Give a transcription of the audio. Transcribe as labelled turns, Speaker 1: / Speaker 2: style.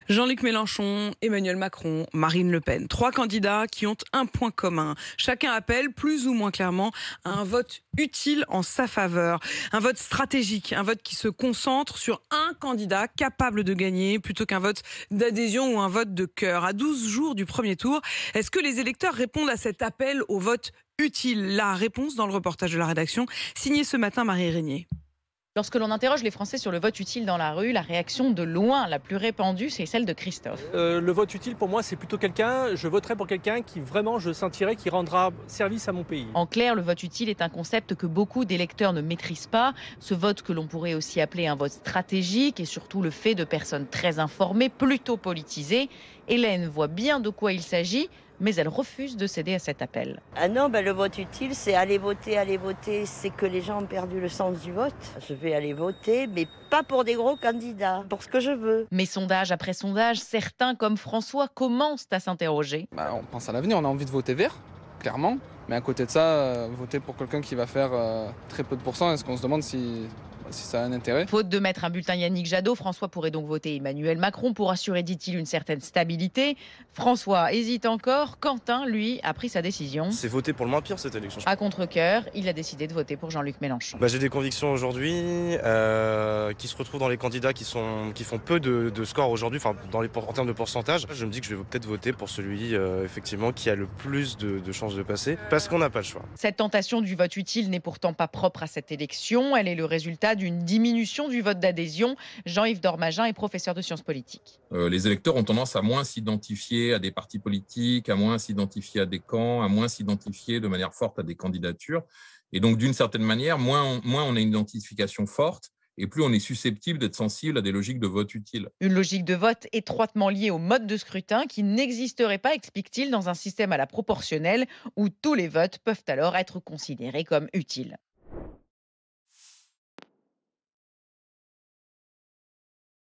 Speaker 1: Jean-Luc Mélenchon, Emmanuel Macron, Marine Le Pen. 3 candidats qui ont un point commun. Chacun appelle plus ou moins clairement à un vote utile en sa faveur. Un vote stratégique, un vote qui se concentre sur un candidat capable de gagner plutôt qu'un vote d'adhésion ou un vote de cœur. À 12 jours du premier tour, est-ce que les électeurs répondent à cet appel au vote utile? La réponse dans le reportage de la rédaction, signé ce matin Marie Régnier.
Speaker 2: Lorsque l'on interroge les Français sur le vote utile dans la rue, la réaction de loin la plus répandue, c'est celle de Christophe.
Speaker 3: Le vote utile, pour moi, c'est plutôt je voterai pour quelqu'un qui vraiment, je sentirai, qui rendra service à mon pays.
Speaker 2: En clair, le vote utile est un concept que beaucoup d'électeurs ne maîtrisent pas. Ce vote que l'on pourrait aussi appeler un vote stratégique est surtout le fait de personnes très informées, plutôt politisées. Hélène voit bien de quoi il s'agit, mais elle refuse de céder à cet appel.
Speaker 4: Ah non, le vote utile, c'est aller voter. C'est que les gens ont perdu le sens du vote. Je vais aller voter, mais pas pour des gros candidats, pour ce que je veux.
Speaker 2: Mais sondage après sondage, certains comme François commencent à s'interroger.
Speaker 5: On pense à l'avenir, on a envie de voter vert, clairement. Mais à côté de ça, voter pour quelqu'un qui va faire très peu de pourcents, est-ce qu'on se demande si ça a un intérêt?
Speaker 2: Faute de mettre un bulletin Yannick Jadot, François pourrait donc voter Emmanuel Macron pour assurer, dit-il, une certaine stabilité. François hésite encore. Quentin, lui, a pris sa décision.
Speaker 6: C'est voter pour le moins pire cette élection.
Speaker 2: À contre-cœur, il a décidé de voter pour Jean-Luc Mélenchon.
Speaker 6: J'ai des convictions aujourd'hui qui se retrouvent dans les candidats qui font peu de score aujourd'hui, en termes de pourcentage. Je me dis que je vais peut-être voter pour celui effectivement qui a le plus de chances de passer, parce qu'on n'a pas le choix.
Speaker 2: Cette tentation du vote utile n'est pourtant pas propre à cette élection. Elle est le résultat d'une diminution du vote d'adhésion. Jean-Yves Dormagin est professeur de sciences politiques.
Speaker 7: Les électeurs ont tendance à moins s'identifier à des partis politiques, à moins s'identifier à des camps, à moins s'identifier de manière forte à des candidatures. Et donc, d'une certaine manière, moins on a une identification forte, et plus on est susceptible d'être sensible à des logiques de vote utile.
Speaker 2: Une logique de vote étroitement liée au mode de scrutin qui n'existerait pas, explique-t-il, dans un système à la proportionnelle où tous les votes peuvent alors être considérés comme utiles.